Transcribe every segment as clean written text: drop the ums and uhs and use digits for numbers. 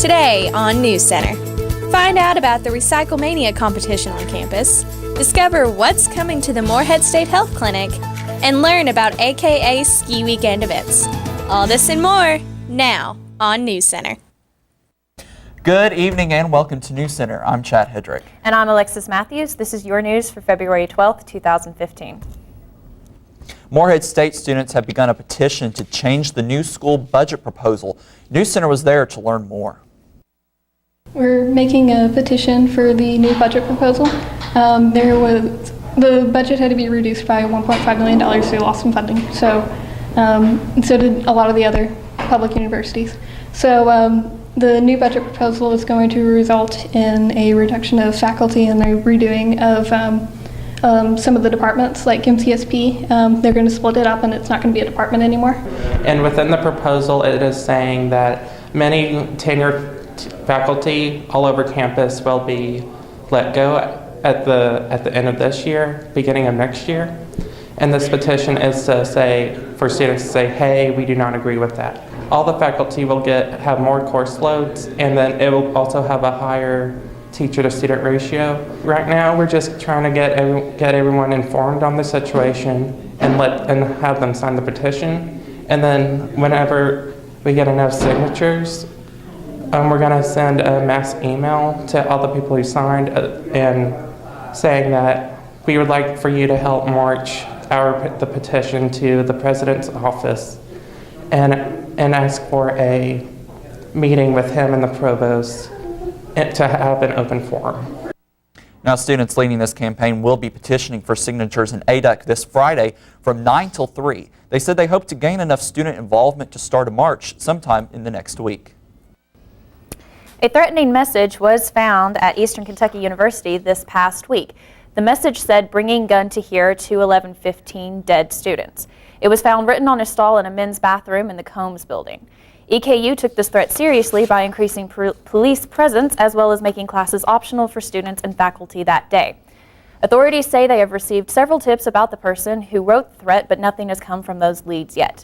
Today on NewsCenter, find out about the Recycle Mania competition on campus, discover what's coming to the Morehead State Health Clinic, and learn about AKA Ski Weekend events. All this and more now on NewsCenter. Good evening and welcome to NewsCenter. I'm Chad Hedrick. And I'm Alexis Matthews. This is your news for February 12th, 2015. Morehead State students have begun a petition to change the new school budget proposal. NewsCenter was there to learn more. We're making a petition for the new budget proposal. The budget had to be reduced by $1.5 million, so we lost some funding. So did a lot of the other public universities. So the new budget proposal is going to result in a reduction of faculty and a redoing of some of the departments, like MCSP. They're going to split it up and it's not going to be a department anymore. And within the proposal, it is saying that many tenured faculty all over campus will be let go at the end of this year, beginning of next year. And this petition is to say, for students to say, hey, we do not agree with that. All the faculty will have more course loads, and then it will also have a higher teacher to student ratio. Right now, we're just trying to get everyone informed on the situation and have them sign the petition. And then whenever we get enough signatures, we're going to send a mass email to all the people who signed and saying that we would like for you to help march the petition to the president's office and ask for a meeting with him and the provost to have an open forum. Now, students leading this campaign will be petitioning for signatures in ADUC this Friday from 9 till 3. They said they hope to gain enough student involvement to start a march sometime in the next week. A threatening message was found at Eastern Kentucky University this past week. The message said, "Bringing gun to here to 1115 dead students." It was found written on a stall in a men's bathroom in the Combs building. EKU took this threat seriously by increasing police presence as well as making classes optional for students and faculty that day. Authorities say they have received several tips about the person who wrote the threat, but nothing has come from those leads yet.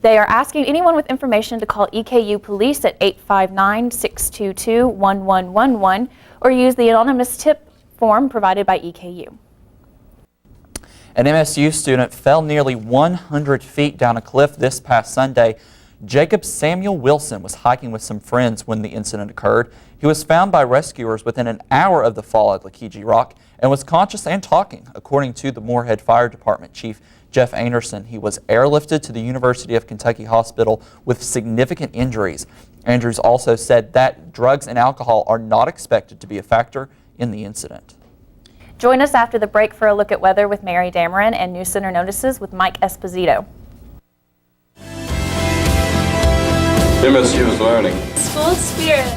They are asking anyone with information to call EKU police at 859-622-1111 or use the anonymous tip form provided by EKU. An MSU student fell nearly 100 feet down a cliff this past Sunday. Jacob Samuel Wilson was hiking with some friends when the incident occurred. He was found by rescuers within an hour of the fall at Lakiji Rock and was conscious and talking. According to the Morehead Fire Department Chief Jeff Anderson, he was airlifted to the University of Kentucky Hospital with significant injuries. Andrews also said that drugs and alcohol are not expected to be a factor in the incident. Join us after the break for a look at weather with Mary Dameron and NewsCenter Notices with Mike Esposito. MSU is learning. School spirit.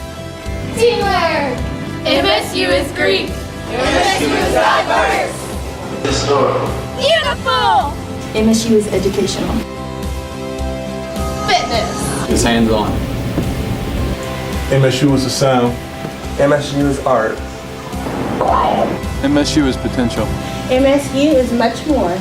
Teamwork. MSU is Greek. MSU is diverse. Historical. Beautiful. MSU is educational. Fitness. It's hands-on. MSU is the sound. MSU is art. MSU is potential. MSU is much more.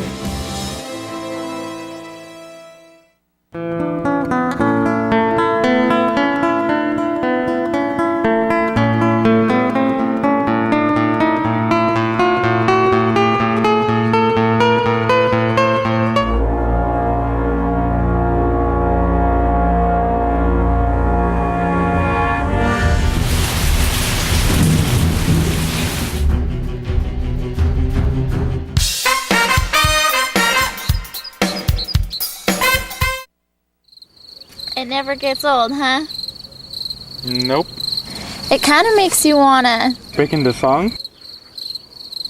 It never gets old, huh? Nope. It kind of makes you wanna... Breaking the song?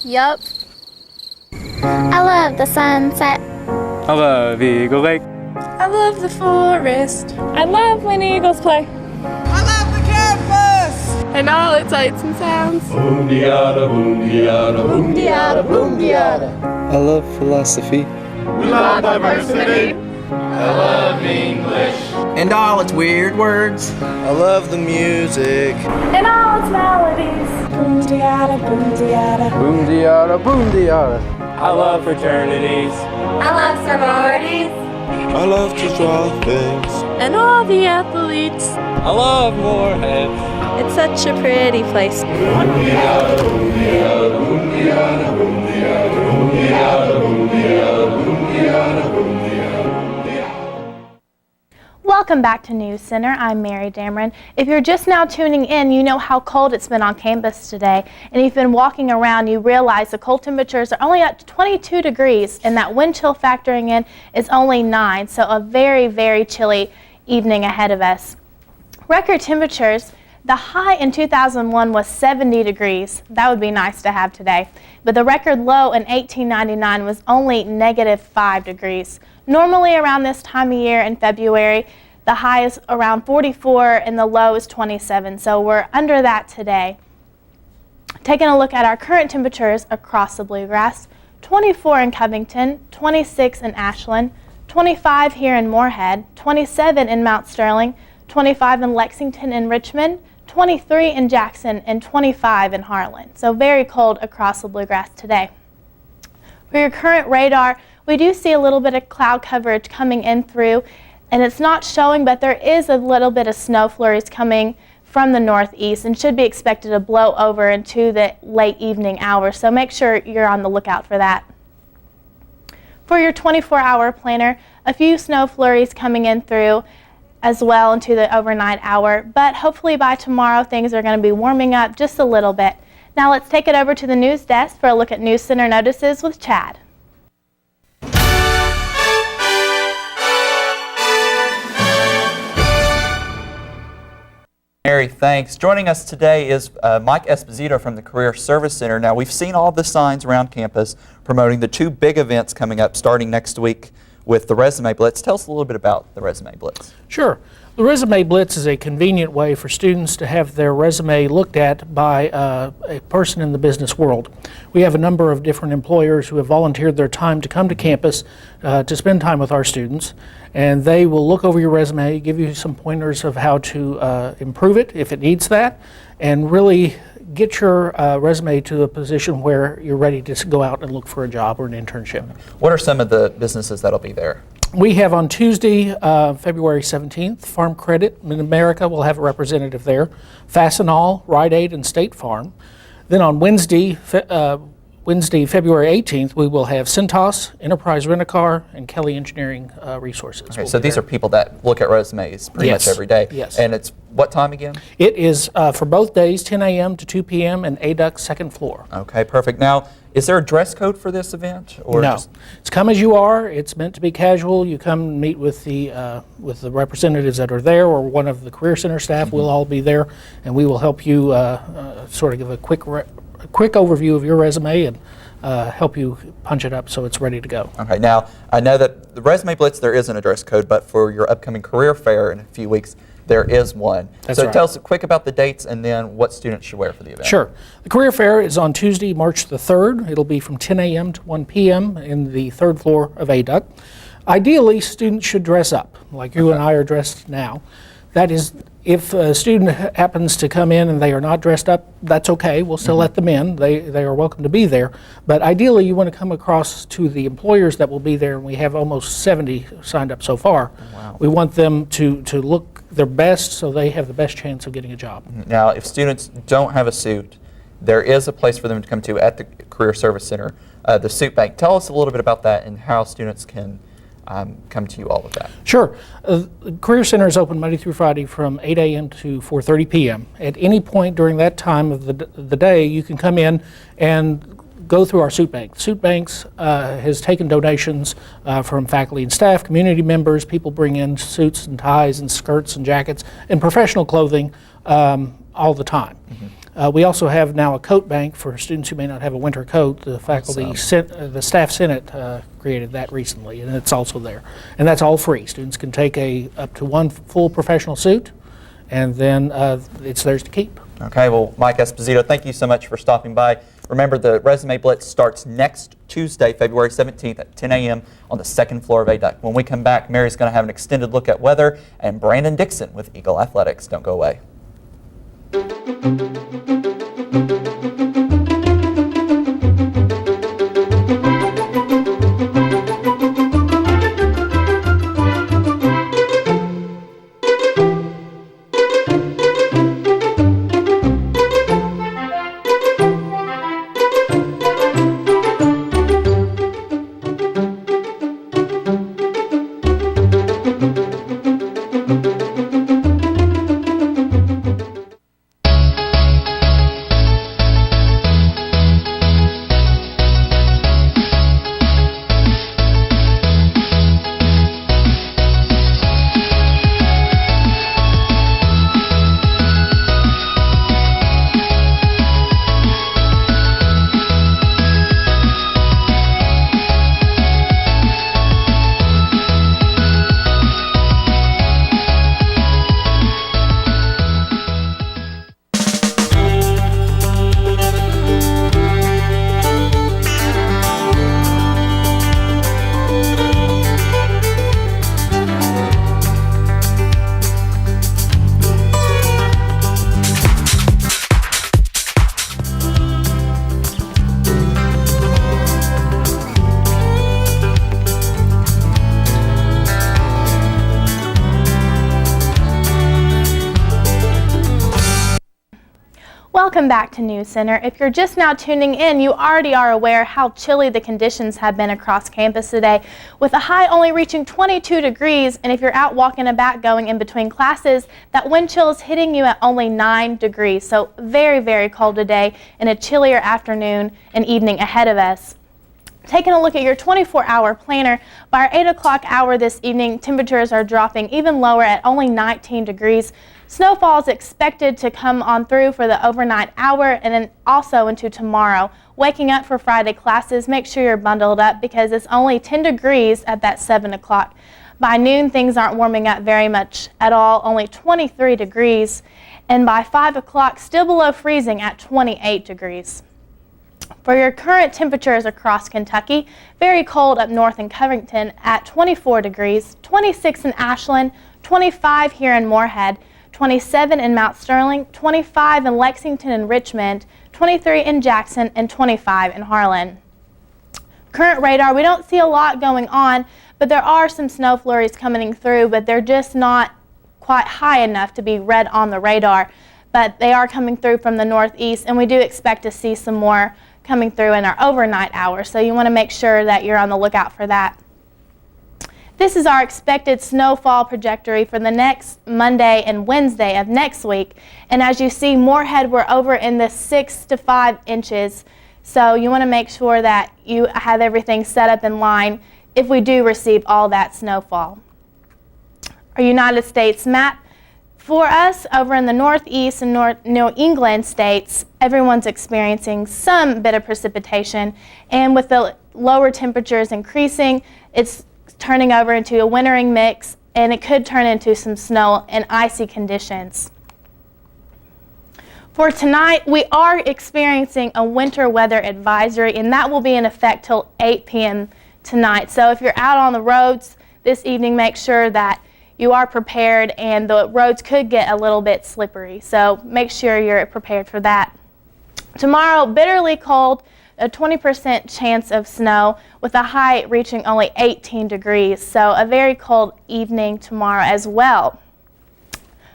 Yup. I love the sunset. I love Eagle Lake. I love the forest. I love when eagles play. I love the campus! And all its sights and sounds. Boom-de-yada, boom-de-yada, boom-de-yada, boom-de-yada. I love philosophy. We love diversity. I love English. And all its weird words. I love the music. And all its melodies. Boom-de-yada, boom-de-yada. Boom-de-yada, boom-de-yada. I love fraternities. I love sororities. I love to draw things. and all the athletes. I love Moorhead. It's such a pretty place. Welcome back to News Center. I'm Mary Dameron. If you're just now tuning in, you know how cold it's been on campus today. And if you've been walking around, you realize the cold temperatures are only up to 22 degrees, and that wind chill factoring in is only 9. So a very, very chilly evening ahead of us. Record temperatures, the high in 2001 was 70 degrees. That would be nice to have today. But the record low in 1899 was only -5 degrees. Normally around this time of year in February, the high is around 44 and the low is 27, so we're under that today. Taking a look at our current temperatures across the Bluegrass, 24 in Covington, 26 in Ashland, 25 here in Moorhead, 27 in Mount Sterling, 25 in Lexington and Richmond, 23 in Jackson, and 25 in Harlan. So very cold across the Bluegrass today. For your current radar, we do see a little bit of cloud coverage coming in through, and it's not showing, but there is a little bit of snow flurries coming from the northeast and should be expected to blow over into the late evening hours. So make sure you're on the lookout for that. For your 24-hour planner, a few snow flurries coming in through as well into the overnight hour, but hopefully by tomorrow things are going to be warming up just a little bit. Now let's take it over to the news desk for a look at News Center notices with Chad. Mary, thanks. Joining us today is Mike Esposito from the Career Service Center. Now, we've seen all the signs around campus promoting the two big events coming up starting next week with the Resume Blitz. Tell us a little bit about the Resume Blitz. Sure. The Resume Blitz is a convenient way for students to have their resume looked at by a person in the business world. We have a number of different employers who have volunteered their time to come to campus to spend time with our students, and they will look over your resume, give you some pointers of how to improve it if it needs that, and really get your resume to a position where you're ready to go out and look for a job or an internship. What are some of the businesses that'll be there? We have on Tuesday, February 17th, Farm Credit Mid-America will have a representative there, Fastenal, Rite Aid, and State Farm. Then on Wednesday, February 18th, we will have Cintas, Enterprise Rent-A-Car, and Kelly Engineering Resources. Okay, so these are people that look at resumes pretty much every day. Yes. And it's what time again? It is for both days, 10 a.m. to 2 p.m. in ADUC second floor. Okay, perfect. Now, is there a dress code for this event? Or no, just... it's come as you are. It's meant to be casual. You come and meet with the representatives that are there, or one of the Career Center staff. Mm-hmm. We'll all be there, and we will help you sort of give a quick overview of your resume and help you punch it up so it's ready to go. Okay, now I know that the Resume Blitz, there isn't a dress code, but for your upcoming career fair in a few weeks, there is one. That's so right. Tell us quick about the dates and then what students should wear for the event. Sure. The career fair is on Tuesday, March the 3rd. It'll be from 10 a.m. to 1 p.m. in the third floor of ADUC. Ideally, students should dress up, like you and I are dressed now. That is, if a student happens to come in and they are not dressed up, that's okay. We'll still let them in. They are welcome to be there. But ideally, you want to come across to the employers that will be there, and we have almost 70 signed up so far. Wow. We want them to look their best so they have the best chance of getting a job. Now, if students don't have a suit, there is a place for them to come to at the Career Service Center, the Suit Bank. Tell us a little bit about that and how students can come to you all with that. Sure. The Career Center is open Monday through Friday from 8 a.m. to 4:30 p.m. At any point during that time of the day, you can come in and go through our Suit Bank. Suit Banks has taken donations from faculty and staff, community members. People bring in suits and ties and skirts and jackets and professional clothing all the time. We also have now a coat bank for students who may not have a winter coat. The faculty, the staff senate created that recently, and it's also there. And that's all free. Students can take up to one full professional suit, and then it's theirs to keep. Okay, well, Mike Esposito, thank you so much for stopping by. Remember, the Resume Blitz starts next Tuesday, February 17th at 10 a.m. on the second floor of ADUC. When we come back, Mary's going to have an extended look at weather, and Brandon Dixon with Eagle Athletics. Don't go away. Welcome back to NewsCenter. If you're just now tuning in, you already are aware how chilly the conditions have been across campus today, with a high only reaching 22 degrees, and if you're out walking about going in between classes, that wind chill is hitting you at only 9 degrees. So very, very cold today and a chillier afternoon and evening ahead of us. Taking a look at your 24-hour planner, by our 8 o'clock hour this evening, temperatures are dropping even lower at only 19 degrees. Snowfall is expected to come on through for the overnight hour and then also into tomorrow. Waking up for Friday classes, make sure you're bundled up because it's only 10 degrees at that 7 o'clock. By noon, things aren't warming up very much at all, only 23 degrees. And by 5 o'clock, still below freezing at 28 degrees. For your current temperatures across Kentucky, very cold up north in Covington at 24 degrees, 26 in Ashland, 25 here in Moorhead, 27 in Mount Sterling, 25 in Lexington and Richmond, 23 in Jackson, and 25 in Harlan. Current radar, we don't see a lot going on, but there are some snow flurries coming through, but they're just not quite high enough to be read on the radar. But they are coming through from the northeast, and we do expect to see some more coming through in our overnight hours, so you want to make sure that you're on the lookout for that. This is our expected snowfall trajectory for the next Monday and Wednesday of next week. And as you see, Moorhead, we're over in the 6 to 5 inches. So you want to make sure that you have everything set up in line if we do receive all that snowfall. Our United States map. For us, over in the northeast and New England states, everyone's experiencing some bit of precipitation. And with the lower temperatures increasing, it's turning over into a wintering mix, and it could turn into some snow and icy conditions. For tonight, we are experiencing a winter weather advisory, and that will be in effect till 8 p.m. tonight. So if you're out on the roads this evening, make sure that you are prepared, and the roads could get a little bit slippery. So make sure you're prepared for that. Tomorrow, bitterly cold, a 20% chance of snow with a high reaching only 18 degrees. So a very cold evening tomorrow as well.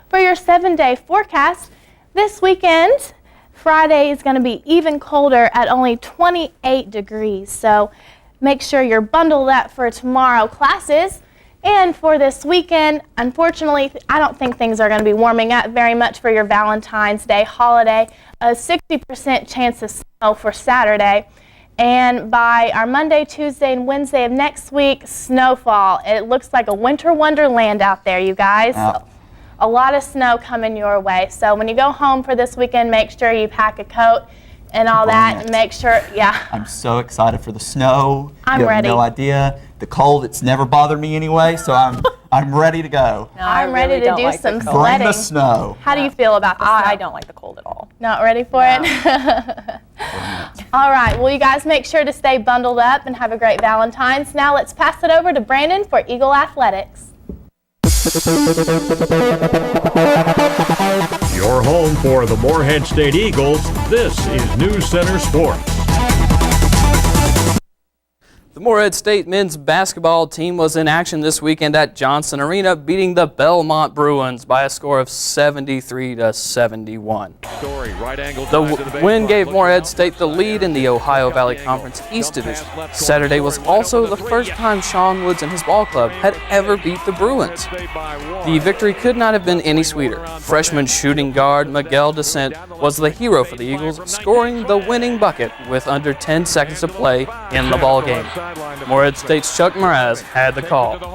For your 7-day forecast, this weekend, Friday is going to be even colder at only 28 degrees. So make sure you're bundled up for tomorrow classes. And for this weekend, unfortunately, I don't think things are going to be warming up very much for your Valentine's Day holiday. A 60% chance of snow for Saturday. And by our Monday, Tuesday, and Wednesday of next week, snowfall. It looks like a winter wonderland out there, you guys. Wow. A lot of snow coming your way. So when you go home for this weekend, make sure you pack a coat and all that. And make sure, yeah. I'm so excited for the snow. I'm you have ready. No idea. The cold, it's never bothered me anyway, so I'm ready to go. No, I'm ready to do some Bring sledding. the snow. How do you feel about the snow? I don't like the cold at all. Not ready for it? All right, well, you guys make sure to stay bundled up and have a great Valentine's. Now let's pass it over to Brandon for Eagle Athletics. Your home for the Moorhead State Eagles, this is NewsCenter Sports. The Moorhead State men's basketball team was in action this weekend at Johnson Arena, beating the Belmont Bruins by a score of 73-71. The win gave Moorhead State the lead in the Ohio Valley Conference East Division. Saturday was also the first time Sean Woods and his ball club had ever beat the Bruins. The victory could not have been any sweeter. Freshman shooting guard Miguel Descent was the hero for the Eagles, scoring the winning bucket with under 10 seconds to play in the ballgame. Moorhead State's Chuck Mraz had the call. The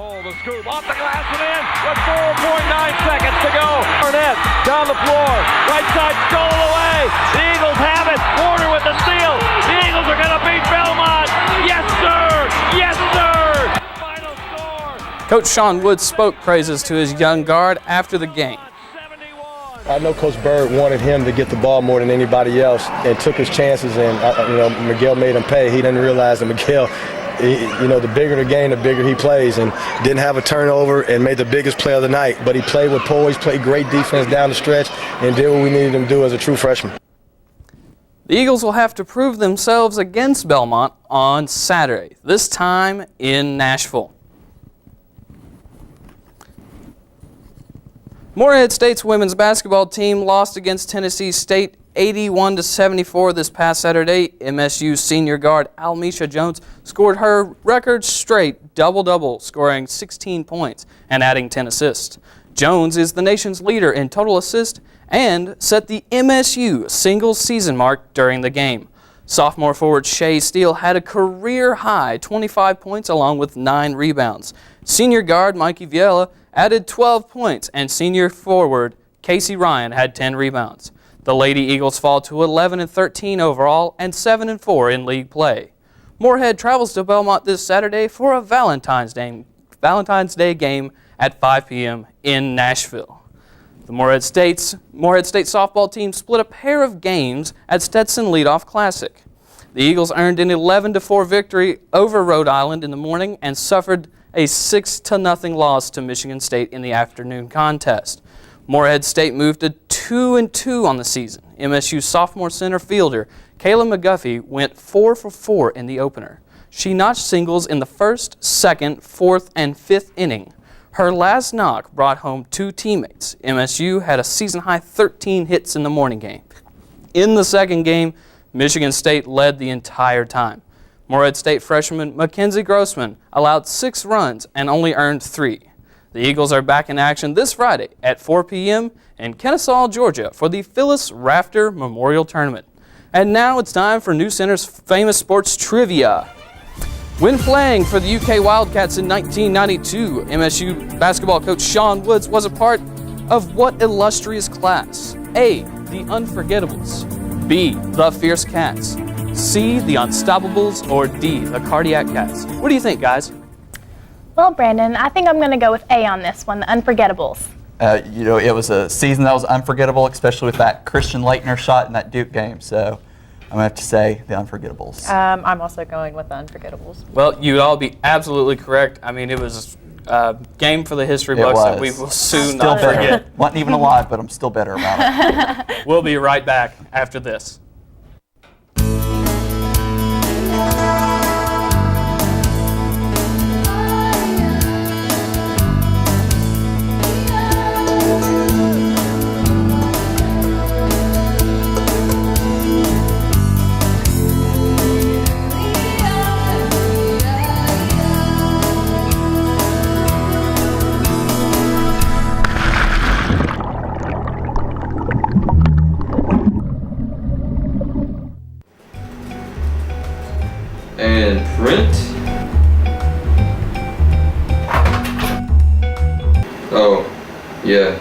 scoop off the glass and in with 4.9 seconds to go. Barnett down the floor, right side stolen away. The Eagles have it. Porter with the steal. The Eagles are going to beat Belmont. Yes, sir. Yes, sir. Final score. Coach Sean Woods spoke praises to his young guard after the game. I know Coach Bird wanted him to get the ball more than anybody else and took his chances, and Miguel made him pay. He didn't realize that Miguel, the bigger the game, the bigger he plays, and didn't have a turnover and made the biggest play of the night. But he played with poise, played great defense down the stretch, and did what we needed him to do as a true freshman. The Eagles will have to prove themselves against Belmont on Saturday, this time in Nashville. Moorhead State's women's basketball team lost against Tennessee State 81-74 this past Saturday. MSU senior guard Almisha Jones scored her record straight double-double, scoring 16 points and adding 10 assists. Jones is the nation's leader in total assists and set the MSU single season mark during the game. Sophomore forward Shay Steele had a career-high 25 points along with 9 rebounds. Senior guard Mikey Viella added 12 points, and senior forward Casey Ryan had 10 rebounds. The Lady Eagles fall to 11-13 overall and 7-4 in league play. Moorhead travels to Belmont this Saturday for a Valentine's Day game at 5 p.m. in Nashville. The Moorhead State softball team split a pair of games at Stetson Leadoff Classic. The Eagles earned an 11-4 victory over Rhode Island in the morning and suffered a 6-0 loss to Michigan State in the afternoon contest. Moorhead State moved to 2-2 on the season. MSU sophomore center fielder Kayla McGuffey went 4 for 4 in the opener. She notched singles in the first, second, fourth, and fifth inning. Her last knock brought home 2 teammates. MSU had a season-high 13 hits in the morning game. In the second game, Michigan State led the entire time. Moorhead State freshman Mackenzie Grossman allowed 6 runs and only earned 3. The Eagles are back in action this Friday at 4 p.m. in Kennesaw, Georgia for the Phyllis Rafter Memorial Tournament. And now it's time for NewsCenter's famous sports trivia. When playing for the UK Wildcats in 1992, MSU basketball coach Sean Woods was a part of what illustrious class? A, the Unforgettables, B, the Fierce Cats, C, the Unstoppables, or D, the Cardiac Cats. What do you think, guys? Well, Brandon, I think I'm going to go with A on this one, the Unforgettables. It was a season that was unforgettable, especially with that Christian Laettner shot in that Duke game. So I'm going to have to say the Unforgettables. I'm also going with the Unforgettables. Well, you'd all be absolutely correct. I mean, it was a game for the history books that we will soon still not forget. Wasn't even alive, but I'm still better about it. We'll be right back after this. And print. Oh, yeah.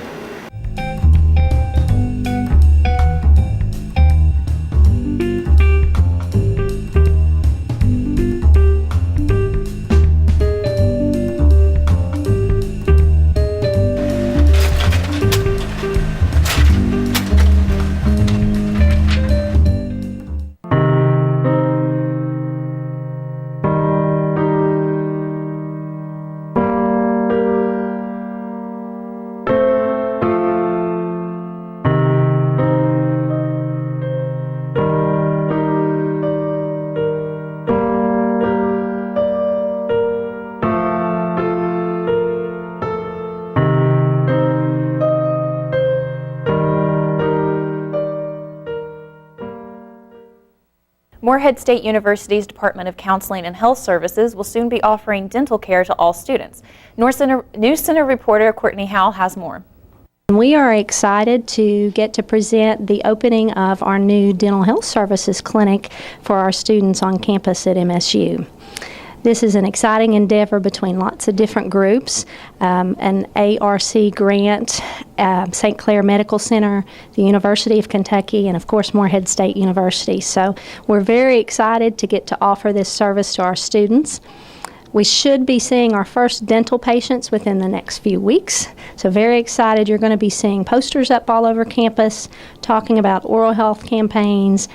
Moorhead State University's Department of Counseling and Health Services will soon be offering dental care to all students. NewsCenter reporter Courtney Howell has more. We are excited to get to present the opening of our new dental health services clinic for our students on campus at MSU. This is an exciting endeavor between lots of different groups, an ARC grant, St. Clair Medical Center, the University of Kentucky, and of course Moorhead State University. So we're very excited to get to offer this service to our students. We should be seeing our first dental patients within the next few weeks. So very excited. You're going to be seeing posters up all over campus talking about oral health campaigns,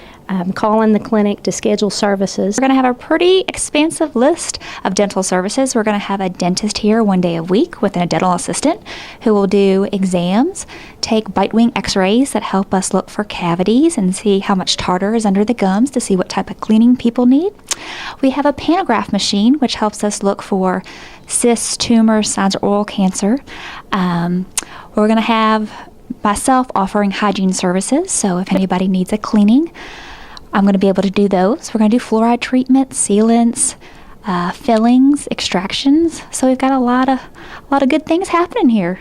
calling the clinic to schedule services. We're going to have a pretty expansive list of dental services. We're going to have a dentist here 1 day a week with a dental assistant who will do exams, take bite wing x-rays that help us look for cavities and see how much tartar is under the gums to see what type of cleaning people need. We have a pantograph machine which helps us look for cysts, tumors, signs of oral cancer. We're going to have myself offering hygiene services. So if anybody needs a cleaning, I'm going to be able to do those. We're going to do fluoride treatments, sealants, fillings, extractions. So we've got a lot of good things happening here.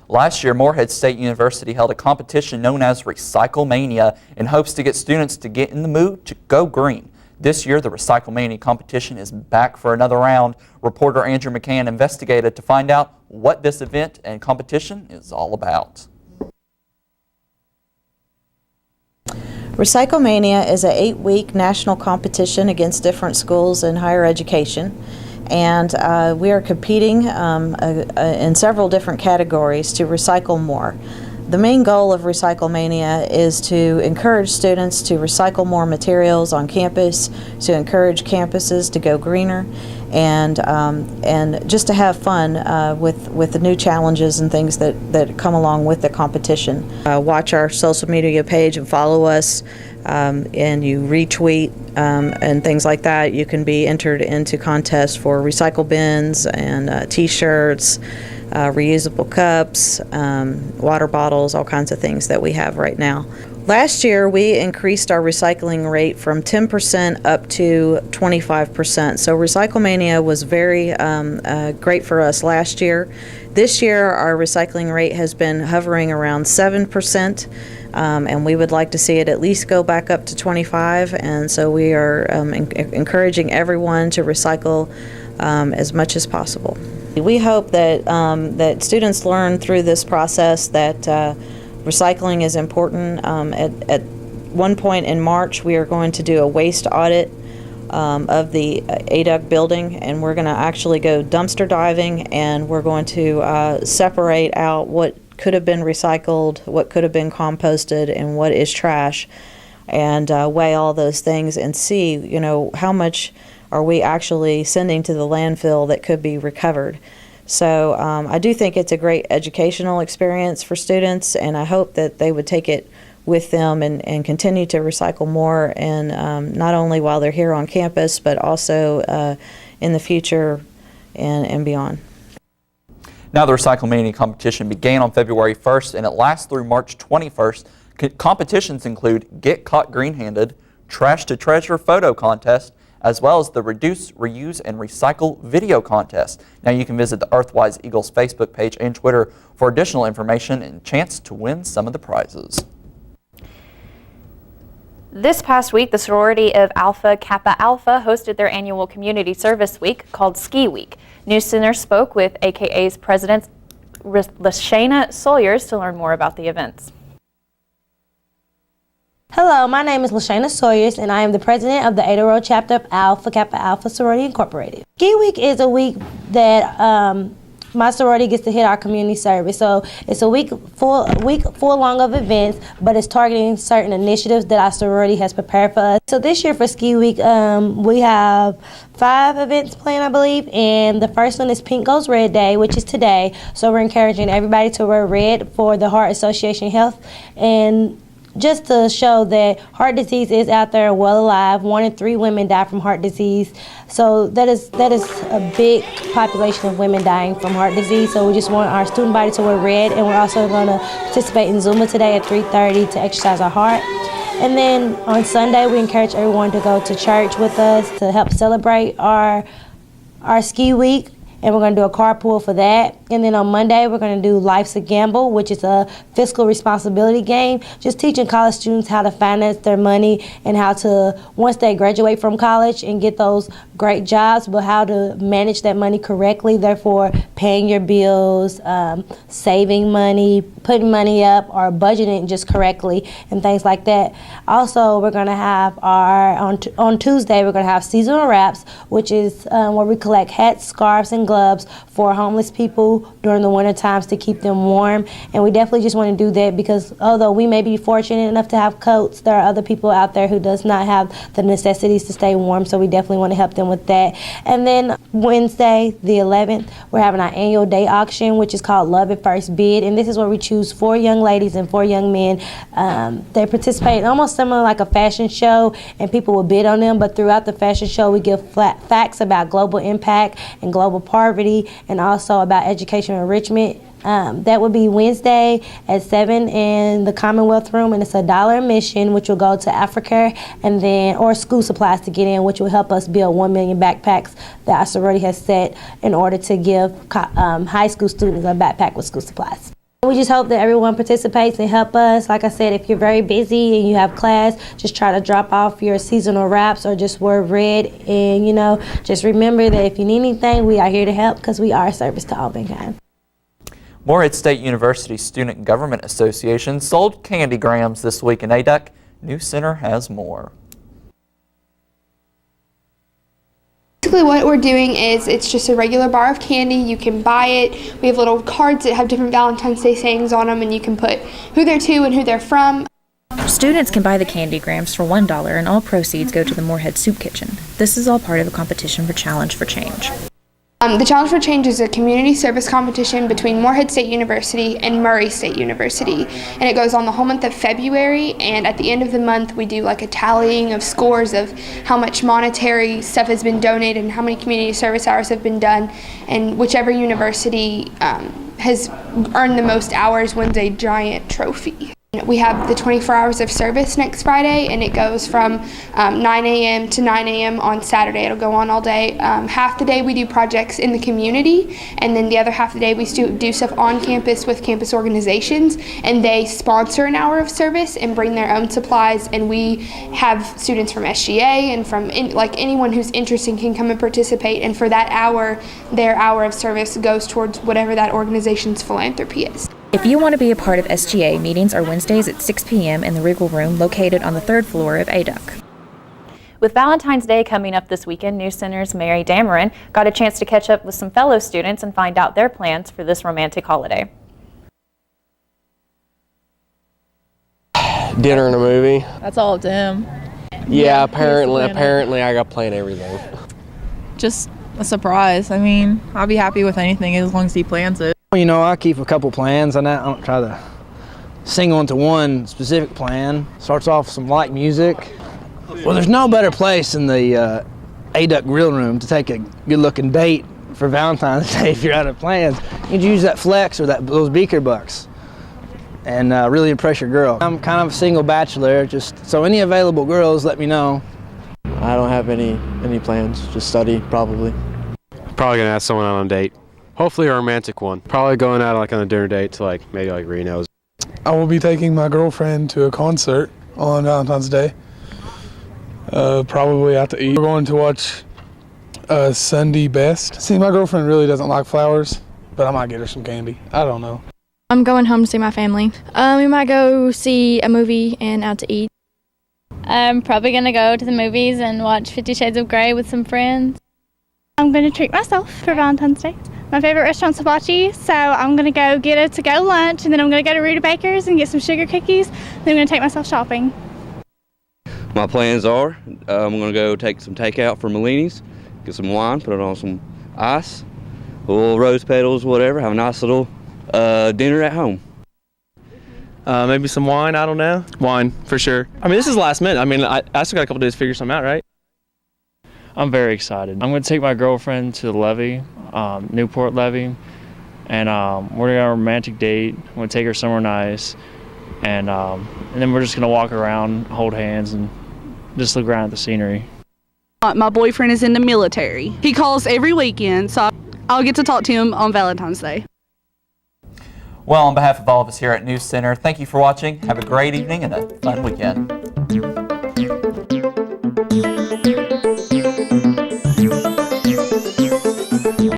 Last year, Morehead State University held a competition known as Recycle Mania in hopes to get students to get in the mood to go green. This year, the Recycle Mania competition is back for another round. Reporter Andrew McCann investigated to find out what this event and competition is all about. Recycle Mania is an 8-week national competition against different schools in higher education. And we are competing in several different categories to recycle more. The main goal of Recycle Mania is to encourage students to recycle more materials on campus, to encourage campuses to go greener, and just to have fun with the new challenges and things that come along with the competition. Watch our social media page and follow us, and you retweet and things like that. You can be entered into contests for recycle bins and t-shirts, reusable cups, water bottles, all kinds of things that we have right now. Last year, we increased our recycling rate from 10% up to 25%. So Recycle Mania was very great for us last year. This year, our recycling rate has been hovering around 7%, and we would like to see it at least go back up to 25%. And so we are encouraging everyone to recycle as much as possible. We hope that that students learn through this process that recycling is important. At one point in March, we are going to do a waste audit of the ADUC building, and we're going to actually go dumpster diving, and we're going to separate out what could have been recycled, what could have been composted, and what is trash, and weigh all those things and see, you know, how much are we actually sending to the landfill that could be recovered. So I do think it's a great educational experience for students, and I hope that they would take it with them and continue to recycle more, and not only while they're here on campus, but also in the future and beyond. Now the Recycle Mania competition began on February 1st, and it lasts through March 21st. Competitions include Get Caught Green-Handed, Trash to Treasure photo contest, as well as the Reduce, Reuse, and Recycle video contest. Now you can visit the Earthwise Eagles Facebook page and Twitter for additional information and chance to win some of the prizes. This past week, the sorority of Alpha Kappa Alpha hosted their annual community service week called Ski Week. NewsCenter spoke with AKA's president, Lashana Sawyers, to learn more about the events. Hello, my name is Lashana Sawyers, and I am the president of the Ada Road chapter of Alpha Kappa Alpha Sorority Incorporated. Ski Week is a week that my sorority gets to hit our community service. So it's a week full long of events, but it's targeting certain initiatives that our sorority has prepared for us. So this year for Ski Week, we have 5 events planned, I believe, and the first one is Pink Goes Red Day, which is today. So we're encouraging everybody to wear red for the Heart Association Health, and just to show that heart disease is out there and well alive. 1 in 3 women die from heart disease. So that is a big population of women dying from heart disease. So we just want our student body to wear red, and we're also going to participate in Zumba today at 3:30 to exercise our heart. And then on Sunday, we encourage everyone to go to church with us to help celebrate our ski week. And we're going to do a carpool for that. And then on Monday, we're going to do Life's a Gamble, which is a fiscal responsibility game, just teaching college students how to finance their money and how to, once they graduate from college and get those great jobs, but how to manage that money correctly, therefore paying your bills, saving money, putting money up, or budgeting just correctly, and things like that. Also, we're going to have on Tuesday, we're going to have seasonal wraps, which is where we collect hats, scarves, and gloves for homeless people during the winter times to keep them warm. And we definitely just want to do that because although we may be fortunate enough to have coats, there are other people out there who does not have the necessities to stay warm, so we definitely want to help them with that. And then Wednesday, the 11th, we're having our annual day auction, which is called Love at First Bid, and this is where we choose 4 young ladies and 4 young men. They participate almost similar like a fashion show, and people will bid on them, but throughout the fashion show, we give facts about global impact and global poverty, and also about educational enrichment That would be Wednesday at 7 in the Commonwealth Room, and it's $1 admission, which will go to Africa, and then or school supplies to get in, which will help us build 1 million backpacks that our sorority has set in order to give high school students a backpack with school supplies. We just hope that everyone participates and help us. Like I said, if you're very busy and you have class, just try to drop off your seasonal wraps or just wear red. And, just remember that if you need anything, we are here to help because we are a service to all mankind. Morehead State University Student Government Association sold candy grams this week in Aduc. NewsCenter has more. Basically what we're doing is it's just a regular bar of candy. You can buy it. We have little cards that have different Valentine's Day sayings on them, and you can put who they're to and who they're from. Students can buy the candy grams for $1, and all proceeds go to the Morehead Soup Kitchen. This is all part of a competition for Challenge for Change. The Challenge for Change is a community service competition between Morehead State University and Murray State University, and it goes on the whole month of February, and at the end of the month we do like a tallying of scores of how much monetary stuff has been donated and how many community service hours have been done, and whichever university has earned the most hours wins a giant trophy. We have the 24 hours of service next Friday, and it goes from 9 a.m. to 9 a.m. on Saturday. It'll go on all day. Half the day we do projects in the community, and then the other half of the day we do stuff on campus with campus organizations, and they sponsor an hour of service and bring their own supplies, and we have students from SGA and from anyone who's interested can come and participate, and for that hour, their hour of service goes towards whatever that organization's philanthropy is. If you want to be a part of SGA, meetings are Wednesdays at 6 p.m. in the Wriggle Room located on the 3rd floor of Aduc. With Valentine's Day coming up this weekend, NewsCenter's Mary Dameron got a chance to catch up with some fellow students and find out their plans for this romantic holiday. Dinner and a movie. That's all up to him. Yeah, apparently I got to plan everything. Just a surprise. I mean, I'll be happy with anything as long as he plans it. You know, I keep a couple plans and I don't try to single into one specific plan. Starts off with some light music. Well, there's no better place than the Aduc Grill Room to take a good-looking date for Valentine's Day if you're out of plans. You can use that Flex or those Beaker Bucks and really impress your girl. I'm kind of a single bachelor, so any available girls, let me know. I don't have any plans, just study probably. Probably gonna ask someone out on a date. Hopefully a romantic one. Probably going out on a dinner date to maybe Reno's. I will be taking my girlfriend to a concert on Valentine's Day. Probably out to eat. We're going to watch Sunday Best. See, my girlfriend really doesn't like flowers, but I might get her some candy. I don't know. I'm going home to see my family. We might go see a movie and out to eat. I'm probably going to go to the movies and watch 50 Shades of Grey with some friends. I'm going to treat myself for Valentine's Day. My favorite restaurant's Hibachi, so I'm going to go get a to-go lunch, and then I'm going to go to Ruta Baker's and get some sugar cookies. Then I'm going to take myself shopping. My plans are, I'm going to go take some takeout from Malini's, get some wine, put it on some ice, little rose petals, whatever, have a nice little dinner at home. Maybe some wine, I don't know. Wine, for sure. I mean, this is last minute. I mean, I still got a couple days to figure something out, right? I'm very excited. I'm going to take my girlfriend to the levee, Newport Levee, and we're going to have a romantic date. I'm going to take her somewhere nice, and then we're just going to walk around, hold hands, and just look around at the scenery. My boyfriend is in the military. He calls every weekend, so I'll get to talk to him on Valentine's Day. Well, on behalf of all of us here at NewsCenter, thank you for watching. Have a great evening and a fun weekend.